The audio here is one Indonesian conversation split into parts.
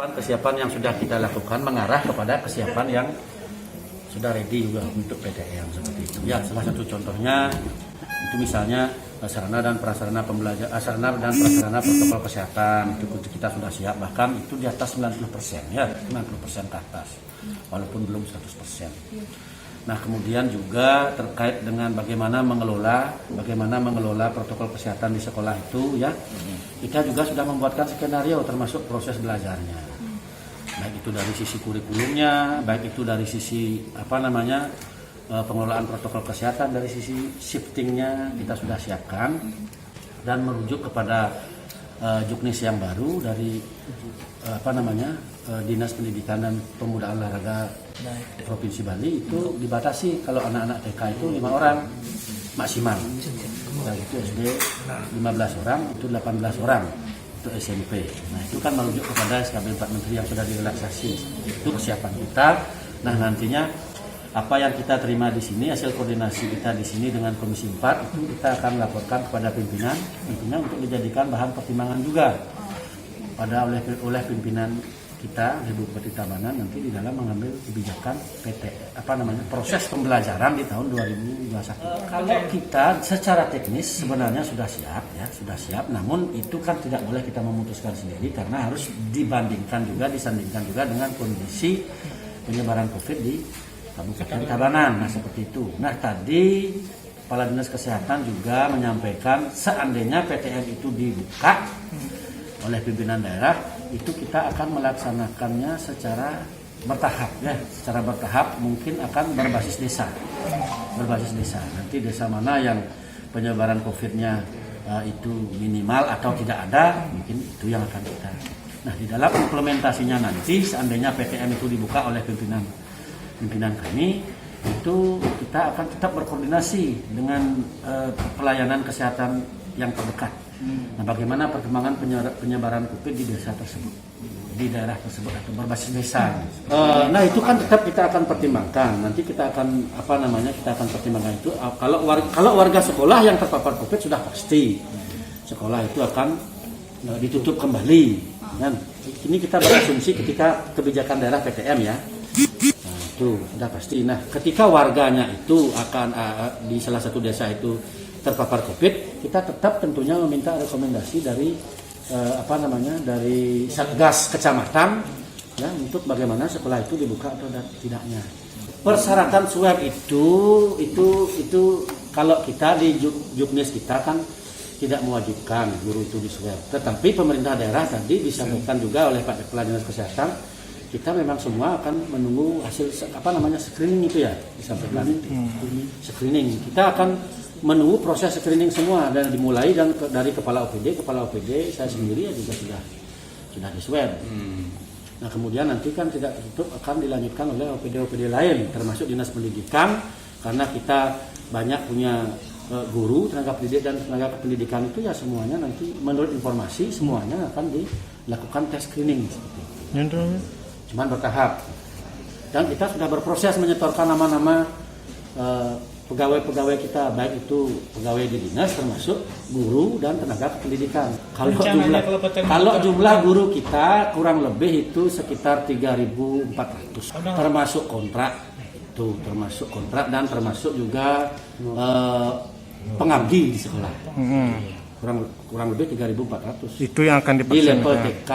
Kesiapan yang sudah kita lakukan mengarah kepada kesiapan yang sudah ready juga untuk PTM seperti itu. Ya, salah satu contohnya itu misalnya sarana dan prasarana pembelajaran, sarana dan prasarana protokol kesehatan itu kita sudah siap, bahkan itu di atas 90% ya, 90% ke atas, walaupun belum 100%. Nah, kemudian juga terkait dengan bagaimana mengelola protokol kesehatan di sekolah itu ya, kita juga sudah membuatkan skenario termasuk proses belajarnya. Baik itu dari sisi kurikulumnya, baik itu dari sisi pengelolaan protokol kesehatan, dari sisi shiftingnya kita sudah siapkan dan merujuk kepada juknis yang baru dari Dinas Pendidikan dan Pemuda Olahraga Provinsi Bali itu dibatasi kalau anak-anak TK itu 5 orang maksimal. Nah, itu SD 15 orang, itu 18 orang untuk SMP. Nah, itu kan merujuk kepada SKB 4 Menteri yang sudah direlaksasi. Itu kesiapan kita. Nah, nantinya apa yang kita terima di sini, hasil koordinasi kita di sini dengan Komisi 4 itu kita akan laporkan kepada pimpinan, tentunya untuk dijadikan bahan pertimbangan juga oleh pimpinan kita di Bupati Tabanan nanti di dalam mengambil kebijakan proses pembelajaran di tahun 2021. Kalau kita secara teknis sebenarnya sudah siap, namun itu kan tidak boleh kita memutuskan sendiri karena harus disandingkan juga dengan kondisi penyebaran COVID di Kabupaten Tabanan. Nah, seperti itu. Nah, tadi Kepala Dinas Kesehatan juga menyampaikan seandainya PTM itu dibuka oleh pimpinan daerah, itu kita akan melaksanakannya secara bertahap mungkin akan berbasis desa. Nanti desa mana yang penyebaran COVID-nya itu minimal atau tidak ada, mungkin itu yang akan kita. Nah, di dalam implementasinya nanti seandainya PTM itu dibuka oleh pimpinan kami, itu kita akan tetap berkoordinasi dengan pelayanan kesehatan yang terdekat. Nah, bagaimana perkembangan penyebaran COVID di desa tersebut, di daerah tersebut atau berbasis desa. Nah, itu kan tetap kita akan pertimbangkan. Nanti kita akan pertimbangkan itu. Kalau warga sekolah yang terpapar COVID sudah pasti sekolah itu akan ditutup kembali. Dan ini kita berasumsi ketika kebijakan daerah PTM ya. Nah, itu sudah pasti. Nah, ketika warganya itu akan di salah satu desa itu terpapar COVID, kita tetap tentunya meminta rekomendasi dari dari Satgas Kecamatan ya untuk bagaimana sekolah itu dibuka atau tidaknya. Persyaratan swab itu kalau kita di juknis kita kan tidak mewajibkan guru itu di swab. Tetapi pemerintah daerah tadi disampaikan juga oleh Pak Kepala Dinas Kesehatan, kita memang semua akan menunggu hasil screening itu ya, disampaikan screening. Kita akan menunggu proses screening semua dan dimulai dari kepala OPD saya sendiri ya juga sudah di swab. Nah, kemudian nanti kan tidak tertutup akan dilanjutkan oleh OPD lain termasuk Dinas Pendidikan, karena kita banyak punya guru, tenaga pendidik dan tenaga pendidikan itu ya semuanya nanti menurut informasi semuanya akan dilakukan tes screening seperti itu. Cuman bertahap. Dan kita sudah berproses menyetorkan nama-nama pegawai-pegawai kita, baik itu pegawai di dinas termasuk guru dan tenaga pendidikan. Kalau jumlah guru kita kurang lebih itu sekitar 3.400 termasuk kontrak dan termasuk juga pengabdi di sekolah. Kurang lebih 3.400. Itu yang akan di level TK,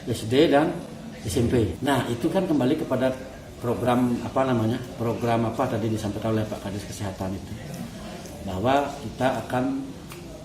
SD dan SMP. Nah, itu kan kembali kepada program apa tadi disampaikan oleh Pak Kadis Kesehatan itu, bahwa kita akan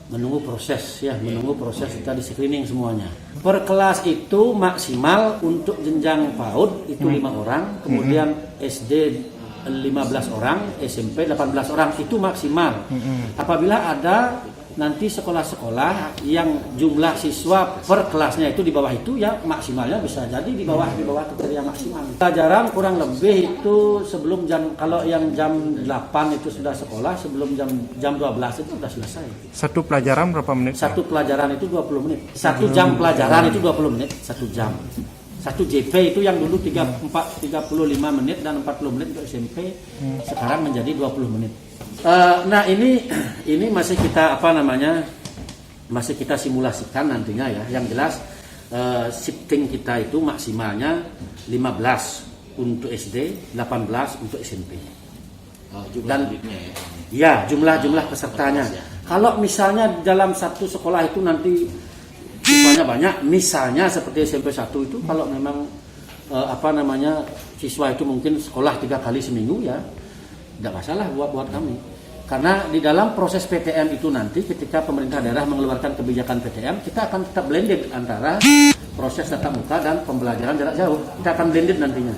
menunggu proses kita di screening semuanya. Per kelas itu maksimal untuk jenjang PAUD itu 5 orang, kemudian SD 15 orang, SMP 18 orang itu maksimal. Apabila ada nanti sekolah-sekolah yang jumlah siswa per kelasnya itu di bawah itu, ya maksimalnya bisa jadi di bawah kriteria maksimal. Pelajaran kurang lebih itu sebelum kalau yang jam 8 itu sudah sekolah, sebelum jam 12 itu sudah selesai. Satu pelajaran berapa menit? Satu pelajaran itu 20 menit. Satu jam pelajaran itu 20 menit, 1 jam. Satu JP itu yang dulu 35 menit dan 40 menit untuk SMP, sekarang menjadi 20 menit. Nah, ini masih kita simulasikan nantinya ya. Yang jelas shifting kita itu maksimalnya 15 untuk SD, 18 untuk SMP. Dan ya jumlah pesertanya. Kalau misalnya dalam satu sekolah itu nanti siswanya banyak, misalnya seperti SMP 1 itu kalau memang siswa itu mungkin sekolah 3 kali seminggu ya tidak masalah buat kami. Karena di dalam proses PTM itu nanti ketika pemerintah daerah mengeluarkan kebijakan PTM, kita akan tetap blended antara proses tatap muka dan pembelajaran jarak jauh. Kita akan blended nantinya.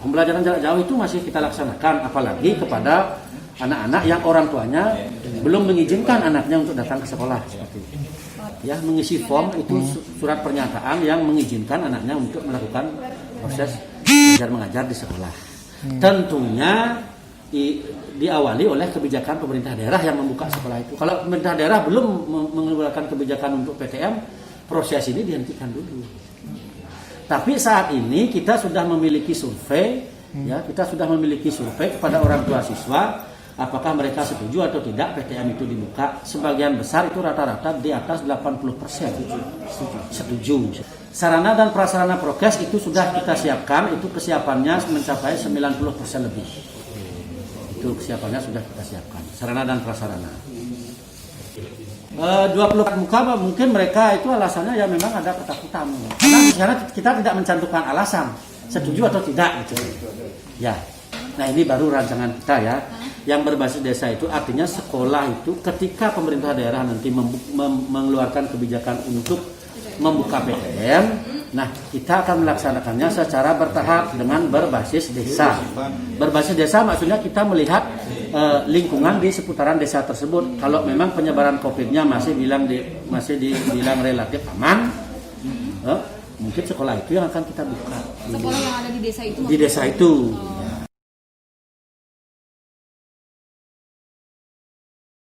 Pembelajaran jarak jauh itu masih kita laksanakan, apalagi kepada anak-anak yang orang tuanya belum mengizinkan anaknya untuk datang ke sekolah. Seperti itu. Ya, mengisi form itu surat pernyataan yang mengizinkan anaknya untuk melakukan proses belajar mengajar di sekolah. Tentunya diawali oleh kebijakan pemerintah daerah yang membuka sekolah itu. Kalau pemerintah daerah belum mengeluarkan kebijakan untuk PTM, proses ini dihentikan dulu. Tapi saat ini kita sudah memiliki survei, ya kita sudah memiliki survei kepada orang tua siswa, apakah mereka setuju atau tidak PTM itu dibuka. Sebagian besar itu rata-rata di atas 80% setuju. Sarana dan prasarana prokes itu sudah kita siapkan, itu kesiapannya mencapai 90% lebih. Itu kesiapannya sudah kita siapkan, sarana dan prasarana. 24 muka mungkin mereka itu alasannya ya memang ada ketakutan. Karena kita tidak mencantumkan alasan setuju atau tidak gitu. Ya. Nah, ini baru rancangan kita ya. Yang berbasis desa itu artinya sekolah itu ketika pemerintah daerah nanti mengeluarkan kebijakan untuk membuka PTM, nah kita akan melaksanakannya secara bertahap dengan berbasis desa. Berbasis desa maksudnya kita melihat lingkungan di seputaran desa tersebut. Kalau memang penyebaran COVID-nya masih dibilang relatif aman, mungkin sekolah itu yang akan kita buka. Sekolah yang ada di desa itu? Di desa itu.